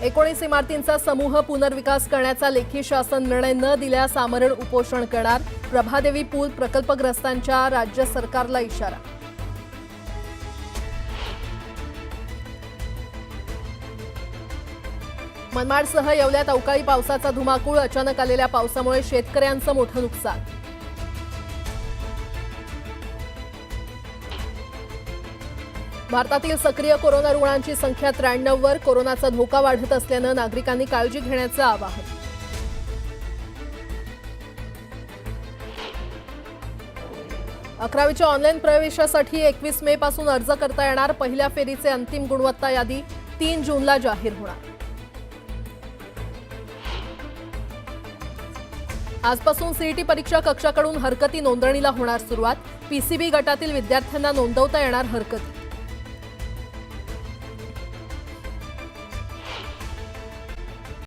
19 इमारतींचा समूह पुनर्विकास करण्याचा लेखी शासन निर्णय न दिल्यास आमरण उपोषण करणार. प्रभादेवी पूल प्रकल्पग्रस्तांच्या राज्य सरकारला इशारा. मनमाडसह येवल्यात अवकाळी पावसाचा धुमाकूळ. अचानक आलेल्या पावसामुळे शेतकऱ्यांचं मोठं नुकसान. भारतातील सक्रिय कोरोना रुग्णांची संख्या 93 वर. कोरोनाचा धोका वाढत असल्यानं नागरिकांनी काळजी घेण्याचं आवाहन. अकरावीच्या ऑनलाईन प्रवेशासाठी 21 मे पासून अर्ज करता येणार. पहिल्या फेरीचे अंतिम गुणवत्ता यादी 3 जूनला जाहीर होणार. आजपासून सीईटी परीक्षा कक्षाकडून हरकती नोंदणीला होणार सुरुवात. पीसीबी गटातील विद्यार्थ्यांना नोंदवता येणार हरकती.